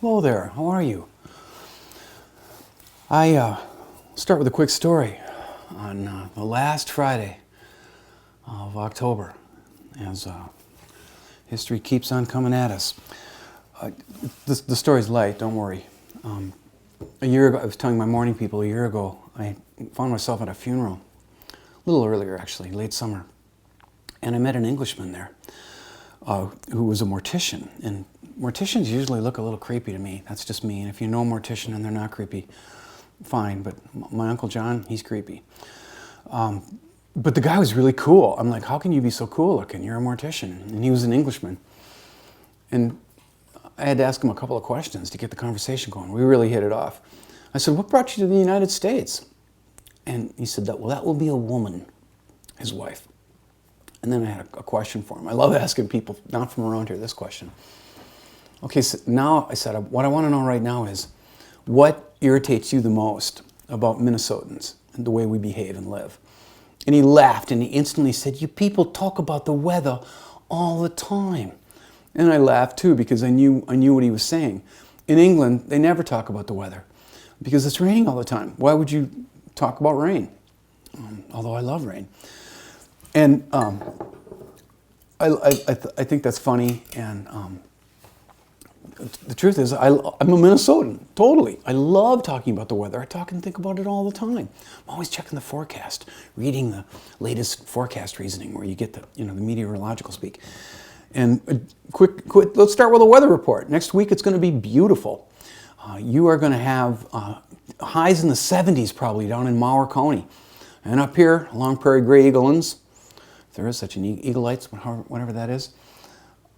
Hello there, how are you? I start with a quick story on the last Friday of October as history keeps on coming at us. The story's light, don't worry. A year ago, I was telling my morning people a year ago, I found myself at a funeral, a little earlier actually, late summer, and I met an Englishman there who was a mortician. And morticians usually look a little creepy to me. That's just me. And if you know a mortician and they're not creepy, fine. But my Uncle John, he's creepy. But the guy was really cool. I'm like, how can you be so cool looking? You're a mortician. And he was an Englishman. And I had to ask him a couple of questions to get the conversation going. We really hit it off. I said, what brought you to the United States? And he said, well, that will be a woman, his wife. And then I had a question for him. I love asking people not from around here this question. Okay, so now I said, what I want to know right now is, what irritates you the most about Minnesotans and the way we behave and live? And he laughed and he instantly said, you people talk about the weather all the time. And I laughed too because I knew what he was saying. In England, they never talk about the weather because it's raining all the time. Why would you talk about rain? Although I love rain. And I think that's funny, and the truth is I'm a Minnesotan, totally. I love talking about the weather. I talk and think about it all the time. I'm always checking the forecast, reading the latest forecast reasoning where you get the meteorological speak. And quick, let's start with a weather report. Next week it's going to be beautiful. You are going to have highs in the 70s probably down in Mower County. And up here along Prairie Gray Eaglelands, if there is such an Eagle-ites, whatever that is,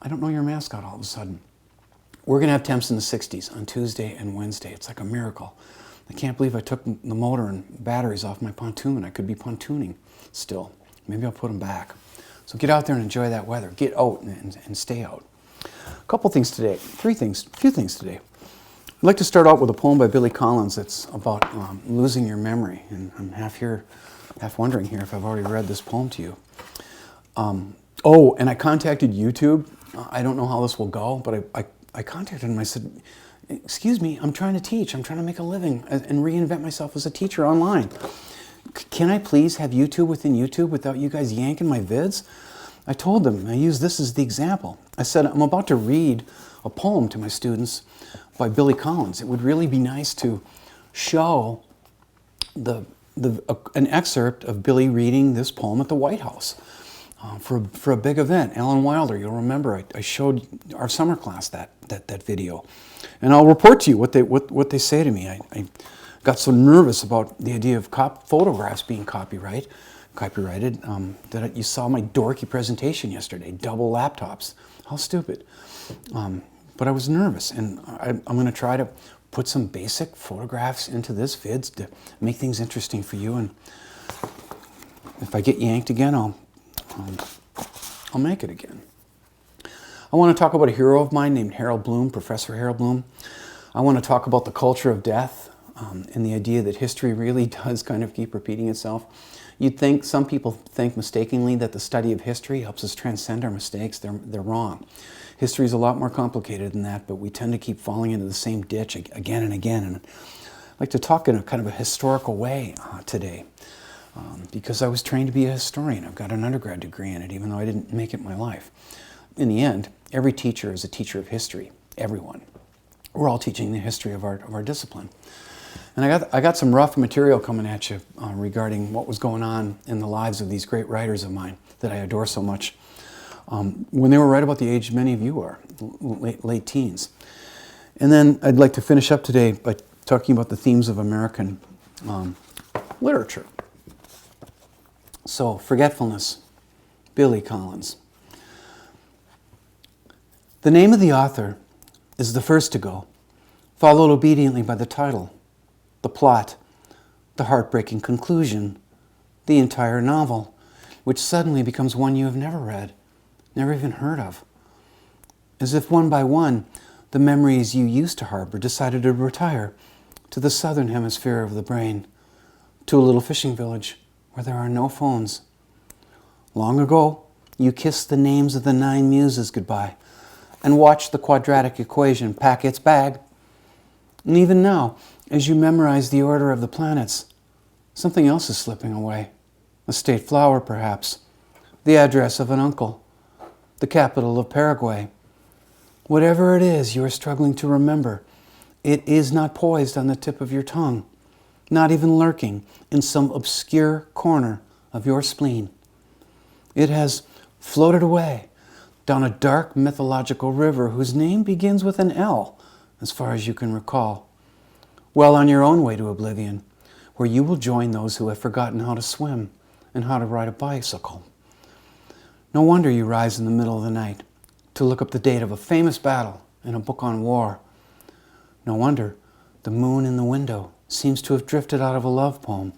I don't know your mascot all of a sudden. We're going to have temps in the 60s on Tuesday and Wednesday. It's like a miracle. I can't believe I took the motor and batteries off my pontoon. I could be pontooning still. Maybe I'll put them back. So get out there and enjoy that weather. Get out and stay out. A couple things today. A few things today. I'd like to start out with a poem by Billy Collins that's about losing your memory. And I'm half wondering here if I've already read this poem to you. And I contacted YouTube. I don't know how this will go, but I contacted him. I said, excuse me, I'm trying to teach. I'm trying to make a living and reinvent myself as a teacher online. Can I please have YouTube within YouTube without you guys yanking my vids? I told them, I used this as the example. I said, I'm about to read a poem to my students by Billy Collins. It would really be nice to show an excerpt of Billy reading this poem at the White House for a big event. Alan Wilder, you'll remember, I showed our summer class that video. And I'll report to you what they say to me. I got so nervous about the idea of photographs being copyrighted that you saw my dorky presentation yesterday, double laptops. How stupid. But I was nervous, and I'm going to try to put some basic photographs into this vids to make things interesting for you. And if I get yanked again, I'll make it again. I want to talk about a hero of mine named Harold Bloom, Professor Harold Bloom. I want to talk about the culture of death and the idea that history really does kind of keep repeating itself. Some people think mistakenly that the study of history helps us transcend our mistakes. They're wrong. History is a lot more complicated than that, but we tend to keep falling into the same ditch again and again. And I'd like to talk in a kind of a historical way today. Because I was trained to be a historian. I've got an undergrad degree in it, even though I didn't make it my life. In the end, every teacher is a teacher of history. Everyone. We're all teaching the history of our discipline. And I got some rough material coming at you regarding what was going on in the lives of these great writers of mine that I adore so much when they were right about the age many of you are, late teens. And then I'd like to finish up today by talking about the themes of American literature. So, Forgetfulness, Billy Collins. The name of the author is the first to go, followed obediently by the title, the plot, the heartbreaking conclusion, the entire novel, which suddenly becomes one you have never read, never even heard of. As if one by one, the memories you used to harbor decided to retire to the southern hemisphere of the brain, to a little fishing village where there are no phones. Long ago, you kissed the names of the 9 muses goodbye and watched the quadratic equation pack its bag And even now, as you memorize the order of the planets, something else is slipping away. A state flower, perhaps. The address of an uncle. The capital of Paraguay. Whatever it is you are struggling to remember, it is not poised on the tip of your tongue, not even lurking in some obscure corner of your spleen. It has floated away down a dark mythological river whose name begins with an L, as far as you can recall. Well on your own way to oblivion, where you will join those who have forgotten how to swim and how to ride a bicycle. No wonder you rise in the middle of the night to look up the date of a famous battle in a book on war. No wonder the moon in the window seems to have drifted out of a love poem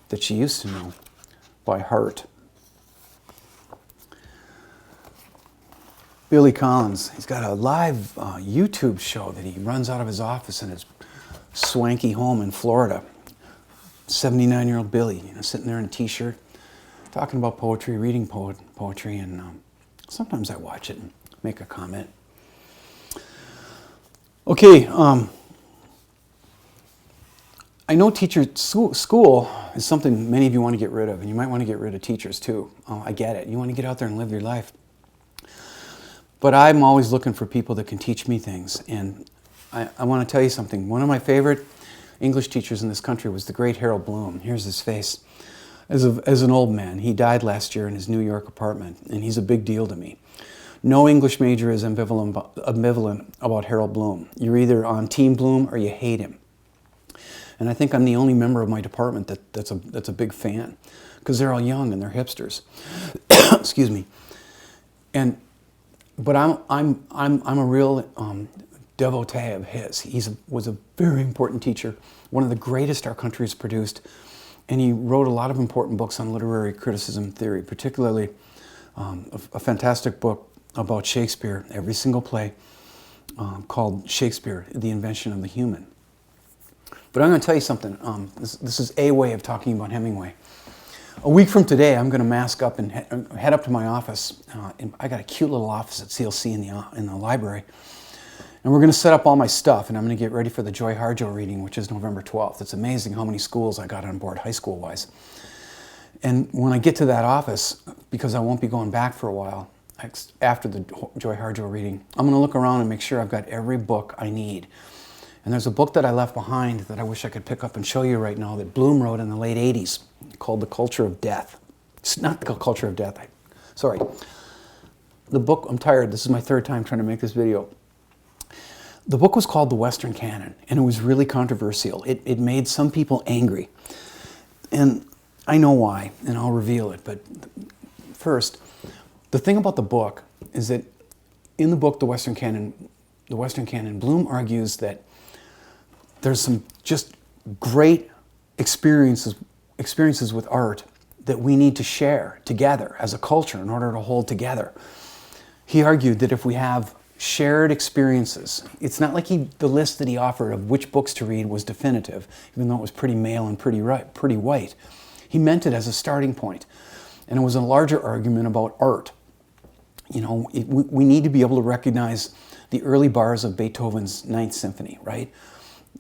that she used to know by heart. Billy Collins, he's got a live YouTube show that he runs out of his office in his swanky home in Florida. 79-year-old Billy, sitting there in a t-shirt, talking about poetry, reading poetry, and sometimes I watch it and make a comment. Okay, I know school is something many of you want to get rid of, and you might want to get rid of teachers too. I get it. You want to get out there and live your life. But I'm always looking for people that can teach me things, and I want to tell you something. One of my favorite English teachers in this country was the great Harold Bloom. Here's his face. As an old man, he died last year in his New York apartment, and he's a big deal to me. No English major is ambivalent about Harold Bloom. You're either on Team Bloom or you hate him. And I think I'm the only member of my department that's a big fan, because they're all young and they're hipsters. Excuse me. But I'm a real devotee of his. He was a very important teacher, one of the greatest our country has produced, and he wrote a lot of important books on literary criticism theory, particularly a fantastic book about Shakespeare, every single play, called Shakespeare, The Invention of the Human. But I'm going to tell you something. This is a way of talking about Hemingway. A week from today, I'm going to mask up and head up to my office. I got a cute little office at CLC in the library. And we're going to set up all my stuff, and I'm going to get ready for the Joy Harjo reading, which is November 12th. It's amazing how many schools I got on board, high school-wise. And when I get to that office, because I won't be going back for a while, after the Joy Harjo reading, I'm going to look around and make sure I've got every book I need. And there's a book that I left behind that I wish I could pick up and show you right now that Bloom wrote in the late 80s called The Culture of Death. It's not The Culture of Death. Sorry. The book, I'm tired. This is my third time trying to make this video. The book was called The Western Canon, and it was really controversial. It made some people angry. And I know why, and I'll reveal it. But first, the thing about the book is that in the book, The Western Canon, Bloom argues that there's some just great experiences with art that we need to share together as a culture in order to hold together. He argued that if we have shared experiences, it's not like the list that he offered of which books to read was definitive, even though it was pretty male and pretty white. He meant it as a starting point. And it was a larger argument about art. We need to be able to recognize the early bars of Beethoven's Ninth Symphony, right?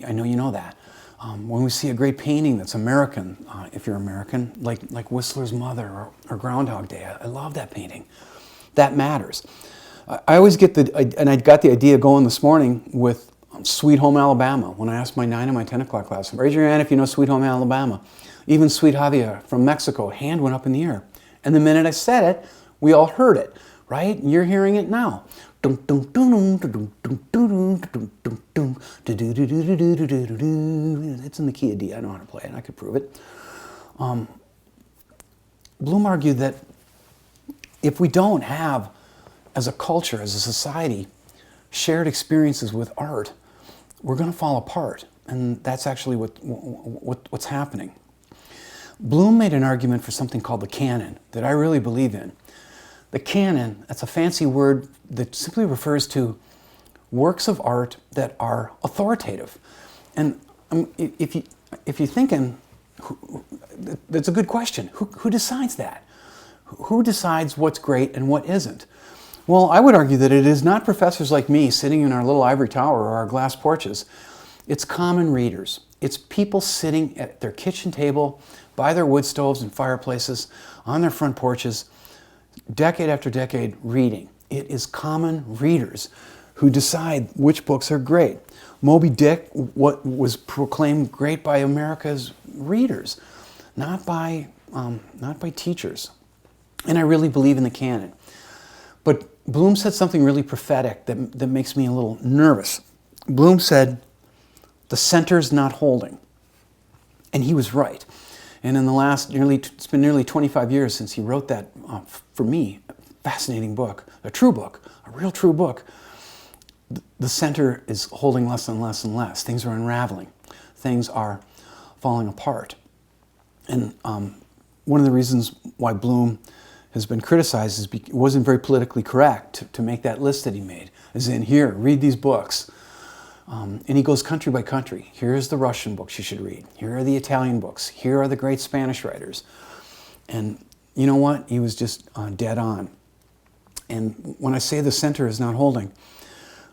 I know you know that. When we see a great painting that's American, if you're American, like Whistler's Mother or Groundhog Day, I love that painting. That matters. I always get and I got the idea going this morning with Sweet Home Alabama. When I asked my 9 and my 10 o'clock class, raise your hand if you know Sweet Home Alabama. Even Sweet Javier from Mexico, hand went up in the air. And the minute I said it, we all heard it, right? And you're hearing it now. It's in the key of D. I know how to play it. I could prove it. Bloom argued that if we don't have, as a culture, as a society, shared experiences with art, we're going to fall apart. And that's actually what's happening. Bloom made an argument for something called the Canon that I really believe in. The Canon, that's a fancy word that simply refers to works of art that are authoritative. And if you're thinking, that's a good question. Who decides that? Who decides what's great and what isn't? Well, I would argue that it is not professors like me sitting in our little ivory tower or our glass porches It's common readers. It's people sitting at their kitchen table, by their wood stoves and fireplaces, on their front porches, decade after decade reading. It is common readers who decide which books are great. Moby Dick, what was proclaimed great by America's readers, not by teachers. And I really believe in the canon. But Bloom said something really prophetic that makes me a little nervous. Bloom said, the center's not holding. And he was right. And in the last it's been nearly 25 years since he wrote that, for me, fascinating book, a true book, a real true book. The center is holding less and less and less. Things are unraveling. Things are falling apart. And one of the reasons why Bloom has been criticized is because it wasn't very politically correct to make that list that he made. As in, here, read these books. And he goes country by country. Here's the Russian books you should read. Here are the Italian books. Here are the great Spanish writers. And you know what? He was just dead on. And when I say the center is not holding,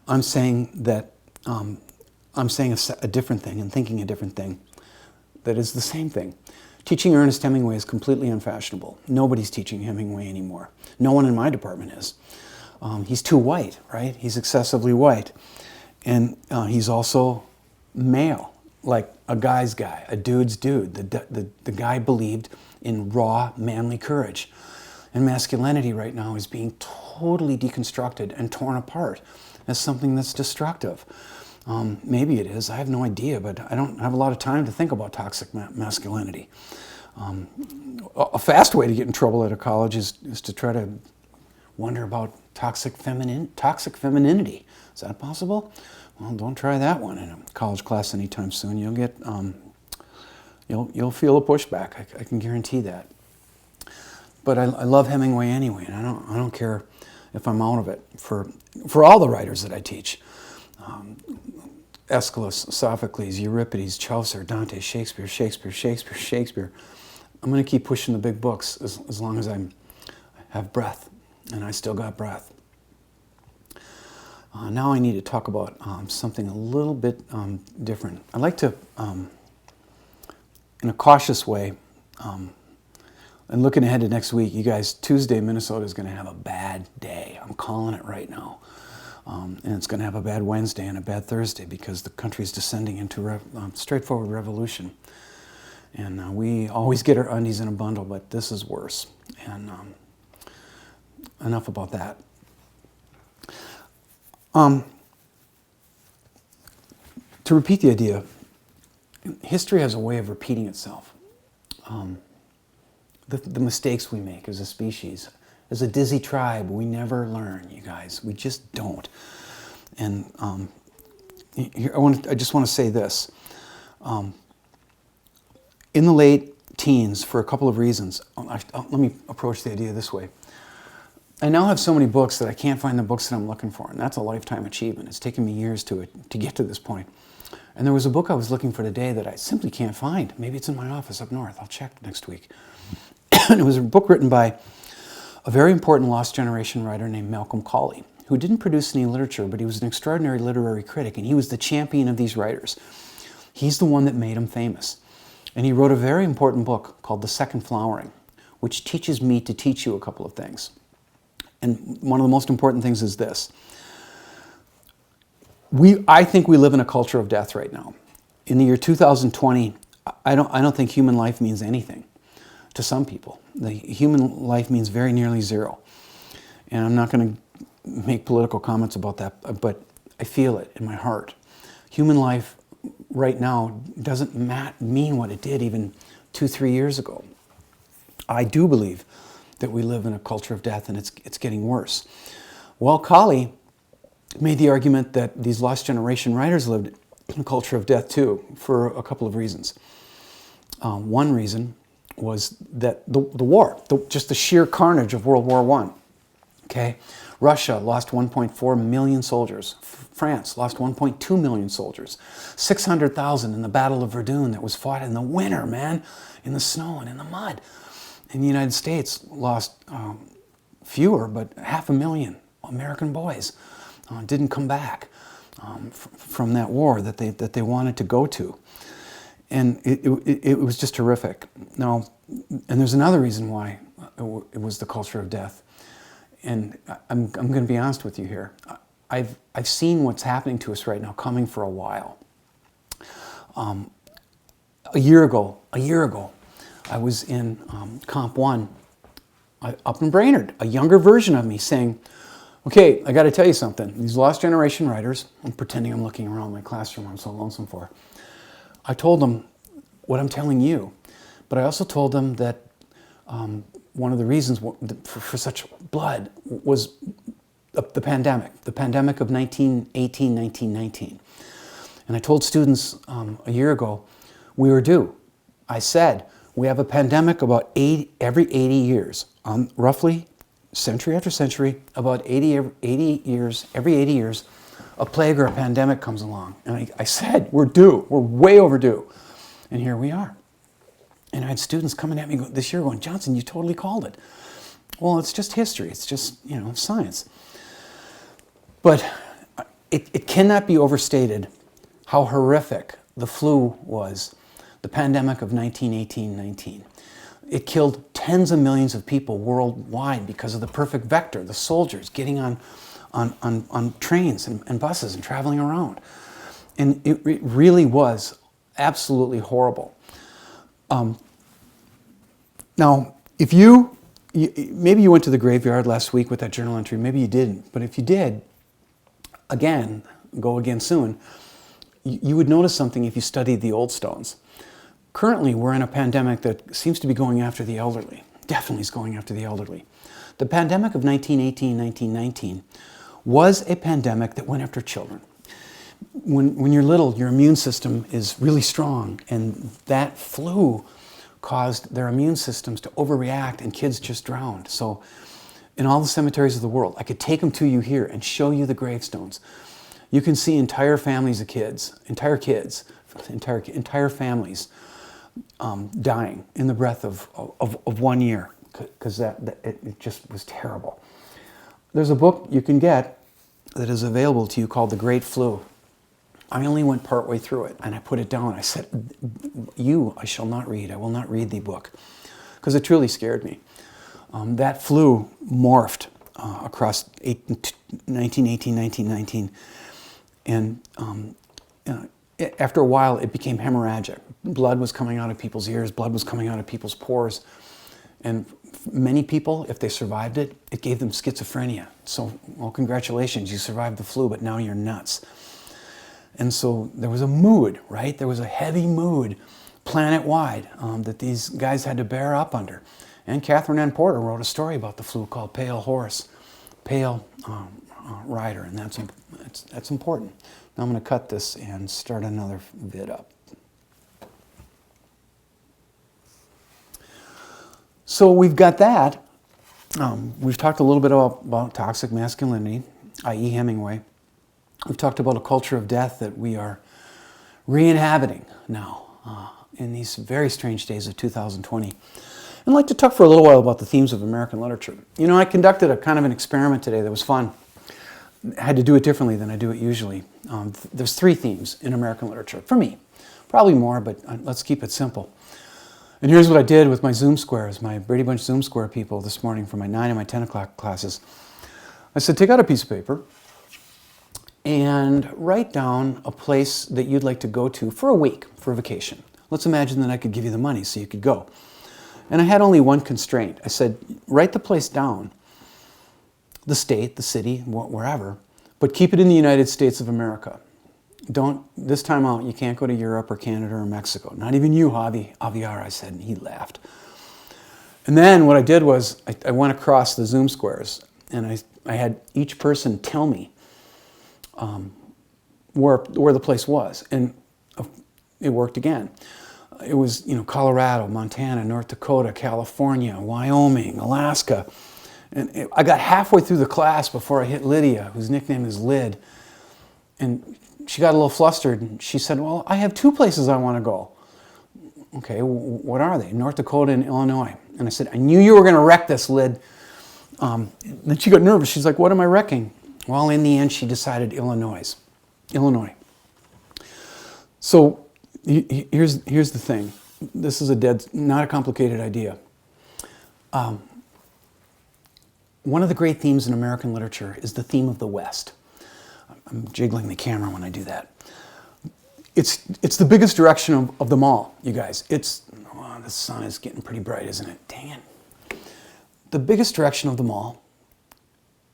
I'm saying that I'm saying a different thing and thinking a different thing that is the same thing. Teaching Ernest Hemingway is completely unfashionable. Nobody's teaching Hemingway anymore. No one in my department is. He's too white, right? He's excessively white. And he's also male, like a guy's guy, a dude's dude. The guy believed in raw, manly courage. And masculinity right now is being totally deconstructed and torn apart as something that's destructive. Maybe it is, I have no idea, but I don't have a lot of time to think about toxic masculinity. A fast way to get in trouble at a college is to try to wonder about toxic femininity. Is that possible? Well, don't try that one in a college class anytime soon. You'll get, you'll feel a pushback. I can guarantee that. But I love Hemingway anyway, and I don't care if I'm out of it. For all the writers that I teach, Aeschylus, Sophocles, Euripides, Chaucer, Dante, Shakespeare. I'm going to keep pushing the big books as long as I have breath, and I still got breath. Now I need to talk about something a little bit different. I'd like to, in a cautious way, and looking ahead to next week, you guys, Tuesday, Minnesota is going to have a bad day. I'm calling it right now. And it's going to have a bad Wednesday and a bad Thursday because the country's descending into straightforward revolution. And we always get our undies in a bundle, but this is worse. And enough about that. To repeat the idea, history has a way of repeating itself. The mistakes we make as a species, as a dizzy tribe, we never learn, you guys. We just don't. And here, I just want to say this. In the late teens, for a couple of reasons, let me approach the idea this way. I now have so many books that I can't find the books that I'm looking for, and that's a lifetime achievement. It's taken me years to get to this point. And there was a book I was looking for today that I simply can't find. Maybe it's in my office up north. I'll check next week. And it was a book written by a very important lost generation writer named Malcolm Cawley, who didn't produce any literature, but he was an extraordinary literary critic, and he was the champion of these writers. He's the one that made them famous. And he wrote a very important book called The Second Flowering, which teaches me to teach you a couple of things. And one of the most important things is this. I think we live in a culture of death right now. In the year 2020, I don't think human life means anything to some people. The human life means very nearly zero. And I'm not going to make political comments about that, but I feel it in my heart. Human life right now doesn't mean what it did even 2-3 years ago. I do believe that we live in a culture of death, and it's getting worse. Well, Cawley made the argument that these lost generation writers lived in a culture of death too, for a couple of reasons. One reason was that the war, just the sheer carnage of World War I. Okay, Russia lost 1.4 million soldiers. France lost 1.2 million soldiers. 600,000 in the Battle of Verdun that was fought in the winter, man, in the snow and in the mud. And the United States lost fewer, but 500,000 American boys didn't come back. from that war that they wanted to go to. And it was just horrific. Now, and there's another reason why it was the culture of death. And I'm going to be honest with you here. I've seen what's happening to us right now coming for a while. A year ago, I was in Comp 1 up in Brainerd, a younger version of me saying, okay, I got to tell you something. These lost generation writers, I'm pretending I'm looking around my classroom I'm so lonesome for. I told them what I'm telling you, but I also told them that one of the reasons for such blood was the pandemic of 1918, 1919. And I told students a year ago, we were due. I said, we have a pandemic about every 80 years, roughly century after century, about 80 years, every 80 years, a plague or a pandemic comes along. And I said, we're due, we're way overdue. And here we are. And I had students coming at me this year going, Johnson, you totally called it. Well, it's just history, it's just, science. But it cannot be overstated how horrific the flu was, the pandemic of 1918-19. It killed tens of millions of people worldwide because of the perfect vector, the soldiers getting on trains and buses and traveling around. And it really was absolutely horrible. Now, if maybe you went to the graveyard last week with that journal entry, maybe you didn't, but if you did, go again soon, you would notice something if you studied the old stones. Currently, we're in a pandemic that seems to be going after the elderly. Definitely is going after the elderly. The pandemic of 1918-1919 was a pandemic that went after children. When you're little, your immune system is really strong, and that flu caused their immune systems to overreact, and kids just drowned. So in all the cemeteries of the world, I could take them to you here and show you the gravestones. You can see entire families of kids, entire families dying in the breath of 1 year, because it just was terrible. There's a book you can get that is available to you called The Great Flu. I only went partway through it, and I put it down. I said, I shall not read. I will not read the book, because it truly scared me. That flu morphed across 1918, 1919, and after a while, it became hemorrhagic. Blood was coming out of people's ears. Blood was coming out of people's pores. And many people, if they survived it, it gave them schizophrenia. So, well, congratulations, you survived the flu, but now you're nuts. And so there was a mood, right? There was a heavy mood planet-wide that these guys had to bear up under. And Catherine Ann Porter wrote a story about the flu called Pale Horse, Pale Rider, and that's important. Now I'm going to cut this and start another vid up. So we've got that. We've talked a little bit about toxic masculinity, i.e. Hemingway. We've talked about a culture of death that we are re-inhabiting now in these very strange days of 2020. I'd like to talk for a little while about the themes of American literature. I conducted a kind of an experiment today that was fun. I had to do it differently than I do it usually. There's 3 themes in American literature, for me. Probably more, but let's keep it simple. And here's what I did with my Zoom squares, my Brady Bunch Zoom square people this morning for my 9 and my 10 o'clock classes. I said, take out a piece of paper and write down a place that you'd like to go to for a week, for a vacation. Let's imagine that I could give you the money so you could go. And I had only one constraint. I said, write the place down, the state, the city, wherever, but keep it in the United States of America. This time out, you can't go to Europe or Canada or Mexico. Not even you, Javier, I said, and he laughed. And then what I did was I went across the Zoom squares, and I had each person tell me where the place was, and it worked again. It was, Colorado, Montana, North Dakota, California, Wyoming, Alaska. And I got halfway through the class before I hit Lydia, whose nickname is Lyd. And she got a little flustered, and she said, well, I have 2 places I want to go. Okay, what are they? North Dakota and Illinois. And I said, I knew you were going to wreck this, Lyd. Then she got nervous. She's like, what am I wrecking? Well, in the end, she decided Illinois. Illinois. So here's the thing. This is not a complicated idea. One of the great themes in American literature is the theme of the West. I'm jiggling the camera when I do that. It's the biggest direction of them all, you guys. The sun is getting pretty bright, isn't it? Dang it. The biggest direction of them all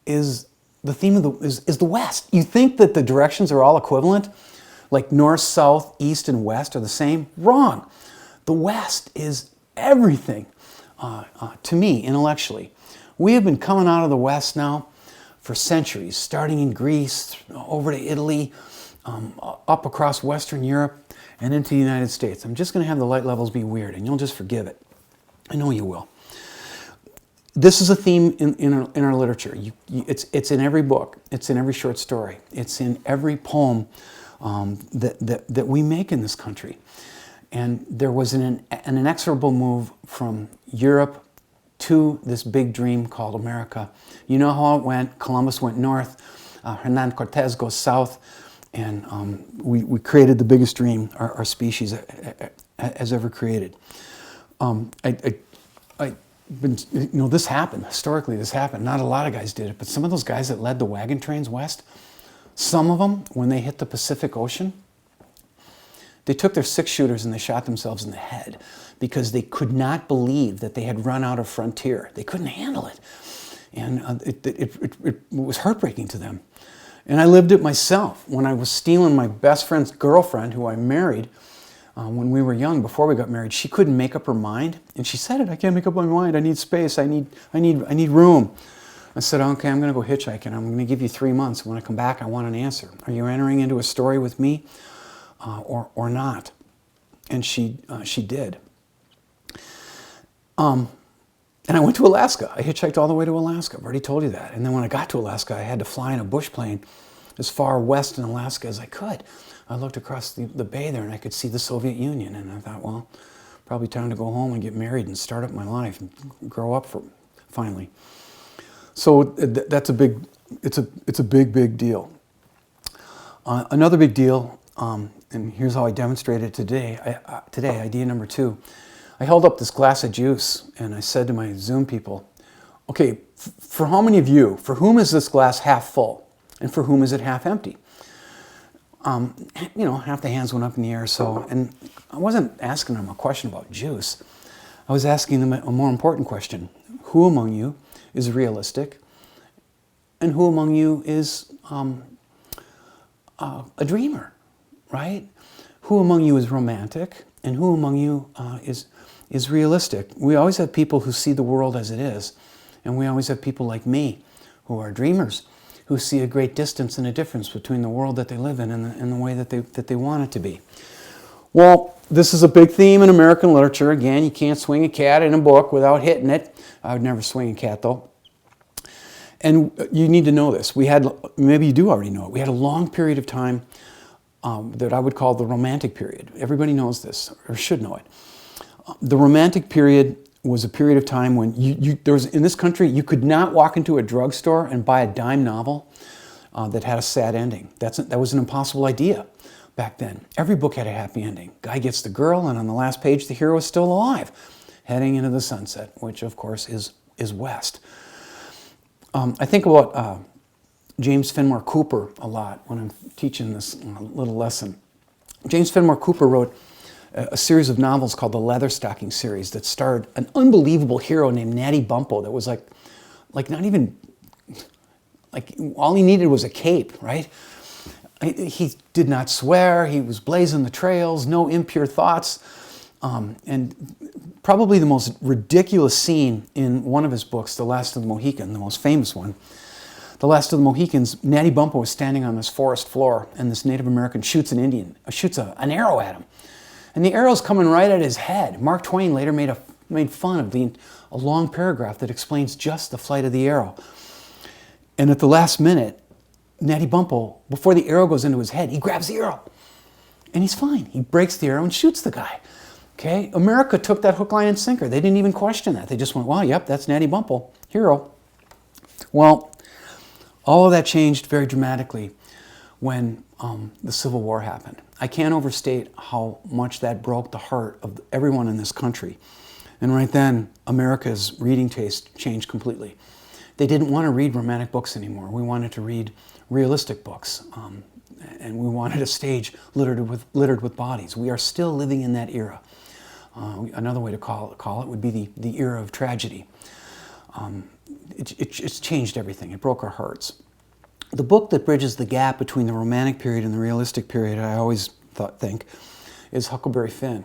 is the theme of is the West. You think that the directions are all equivalent, like north, south, east, and west are the same? Wrong. The West is everything to me intellectually. We have been coming out of the West now for centuries, starting in Greece, over to Italy, up across Western Europe, and into the United States. I'm just going to have the light levels be weird, and you'll just forgive it. I know you will. This is a theme in our literature. It's in every book. It's in every short story. It's in every poem that we make in this country. And there was an inexorable move from Europe to this big dream called America. You know how it went. Columbus went north. Hernan Cortez goes south. And we created the biggest dream our species has ever created. This happened. Historically, this happened. Not a lot of guys did it, but some of those guys that led the wagon trains west, some of them, when they hit the Pacific Ocean, they took their 6-shooters and they shot themselves in the head because they could not believe that they had run out of frontier. They couldn't handle it. And it was heartbreaking to them. And I lived it myself when I was stealing my best friend's girlfriend, who I married when we were young, before we got married. She couldn't make up her mind. And she said it, I can't make up my mind. I need space. I need room. I said, okay, I'm going to go hitchhiking. I'm going to give you 3 months. When I come back, I want an answer. Are you entering into a story with me or not? And she did. And I went to Alaska. I hitchhiked all the way to Alaska. I've already told you that. And then when I got to Alaska, I had to fly in a bush plane as far west in Alaska as I could. I looked across the bay there and I could see the Soviet Union. And I thought, well, probably time to go home and get married and start up my life and grow up finally. So that's it's a big deal. Another big deal, and here's how I demonstrated it today, idea number 2. I held up this glass of juice and I said to my Zoom people, okay, for how many of you, for whom is this glass half full and for whom is it half empty? Half the hands went up in the air. So, and I wasn't asking them a question about juice. I was asking them a more important question. Who among you is realistic and who among you is a dreamer, right? Who among you is romantic and who among you is realistic? We always have people who see the world as it is, and we always have people like me who are dreamers, who see a great distance and a difference between the world that they live in and the way that they want it to be. Well, this is a big theme in American literature. Again, you can't swing a cat in a book without hitting it. I would never swing a cat, though. And you need to know this. Maybe you do already know it. We had a long period of time that I would call the Romantic period. Everybody knows this, or should know it. The Romantic period was a period of time when there was, in this country, you could not walk into a drugstore and buy a dime novel that had a sad ending. That was an impossible idea back then. Every book had a happy ending. Guy gets the girl, and on the last page, the hero is still alive, heading into the sunset, which, of course, is west. I think about James Fenimore Cooper a lot when I'm teaching this little lesson. James Fenimore Cooper wrote a series of novels called the Leatherstocking series that starred an unbelievable hero named Natty Bumppo that was like not even, like all he needed was a cape, right? He did not swear, he was blazing the trails, no impure thoughts, and probably the most ridiculous scene in one of his books, The Last of the Mohicans, the most famous one, The Last of the Mohicans, Natty Bumppo is standing on this forest floor and this Native American shoots an an arrow at him. And the arrow's coming right at his head. Mark Twain later made fun of a long paragraph that explains just the flight of the arrow. And at the last minute, Natty Bumppo, before the arrow goes into his head, he grabs the arrow. And he's fine. He breaks the arrow and shoots the guy. Okay? America took that hook, line, and sinker. They didn't even question that. They just went, well, yep, that's Natty Bumppo, hero. Well, all of that changed very dramatically when the Civil War happened. I can't overstate how much that broke the heart of everyone in this country. And right then, America's reading taste changed completely. They didn't want to read romantic books anymore. We wanted to read realistic books, and we wanted a stage littered with bodies. We are still living in that era. Another way to call it would be the era of tragedy. It's changed everything. It broke our hearts. The book that bridges the gap between the romantic period and the realistic period, I always think, is Huckleberry Finn.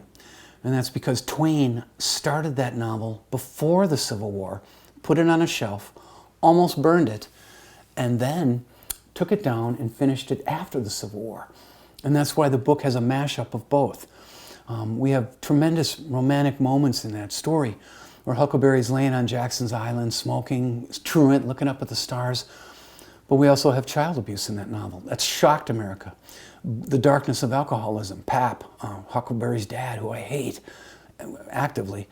And that's because Twain started that novel before the Civil War, put it on a shelf, almost burned it, and then took it down and finished it after the Civil War. And that's why the book has a mashup of both. We have tremendous romantic moments in that story, where Huckleberry's laying on Jackson's Island, smoking, truant, looking up at the stars. But we also have child abuse in that novel. That's shocked America. The darkness of alcoholism. Pap, Huckleberry's dad, who I hate actively.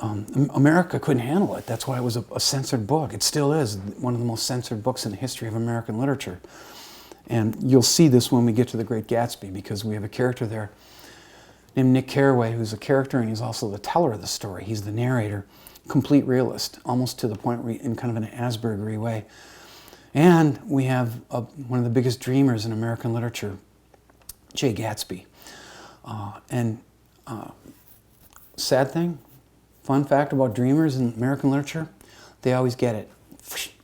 America couldn't handle it. That's why it was a censored book. It still is one of the most censored books in the history of American literature. And you'll see this when we get to The Great Gatsby, because we have a character there named Nick Carraway, who's a character, and he's also the teller of the story. He's the narrator, complete realist, almost to the point where in kind of an Aspergery way. And we have one of the biggest dreamers in American literature, Jay Gatsby. Sad thing, fun fact about dreamers in American literature, they always get it.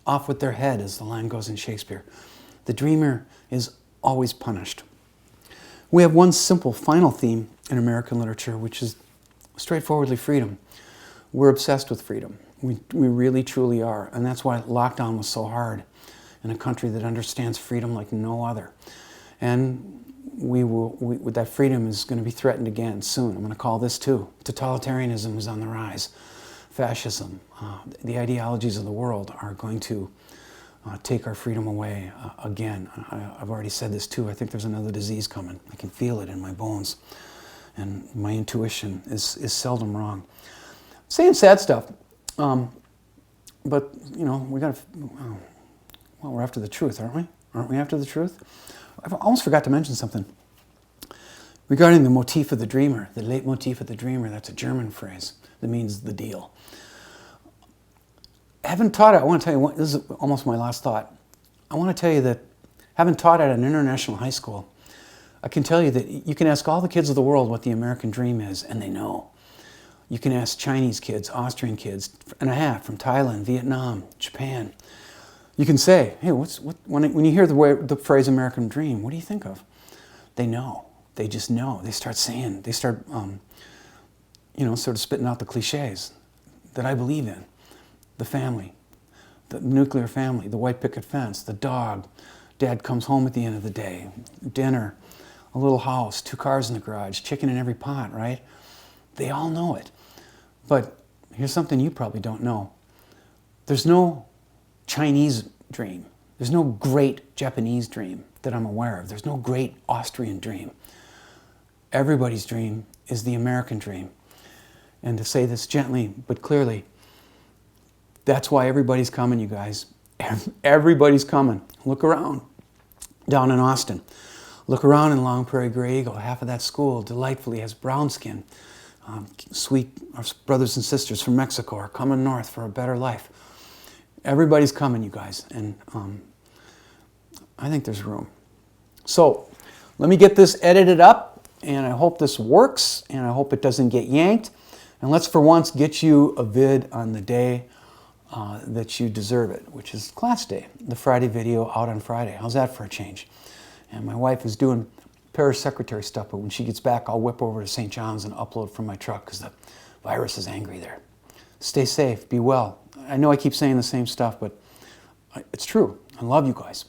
Off with their head, as the line goes in Shakespeare. The dreamer is always punished. We have one simple final theme in American literature, which is straightforwardly freedom. We're obsessed with freedom. We really, truly are. And that's why lockdown was so hard in a country that understands freedom like no other. And that freedom is going to be threatened again soon. I'm going to call this too. Totalitarianism is on the rise. Fascism, the ideologies of the world are going to take our freedom away again. I've already said this too. I think there's another disease coming. I can feel it in my bones. And my intuition is seldom wrong. Saying sad stuff, but you know, we got to, well, we're after the truth, aren't we? Aren't we after the truth? I almost forgot to mention something regarding the motif of the dreamer, the leitmotif of the dreamer. That's a German phrase that means the deal. Having taught it, I want to tell you, this is almost my last thought. I want to tell you that having taught at an international high school, I can tell you that you can ask all the kids of the world what the American dream is, and they know. You can ask Chinese kids, Austrian kids, and a half from Thailand, Vietnam, Japan. You can say, hey, when you hear the phrase American dream, what do you think of? They know. They just know. They start saying, sort of spitting out the cliches that I believe in. The family, the nuclear family, the white picket fence, the dog, dad comes home at the end of the day, dinner, a little house, 2 cars in the garage, chicken in every pot, right? They all know it. But here's something you probably don't know. There's no Chinese dream. There's no great Japanese dream that I'm aware of. There's no great Austrian dream. Everybody's dream is the American dream. And to say this gently but clearly, that's why everybody's coming, you guys. Everybody's coming. Look around down in Austin. Look around in Long Prairie Grey Eagle. Half of that school delightfully has brown skin. Sweet our brothers and sisters from Mexico are coming north for a better life. Everybody's coming, you guys. And I think there's room. So let me get this edited up, and I hope this works, and I hope it doesn't get yanked. And let's for once get you a vid on the day that you deserve it, which is class day, the Friday video out on Friday. How's that for a change? And my wife is doing parish secretary stuff, but when she gets back, I'll whip over to St. John's and upload from my truck because the virus is angry there. Stay safe, be well. I know I keep saying the same stuff, but it's true. I love you guys.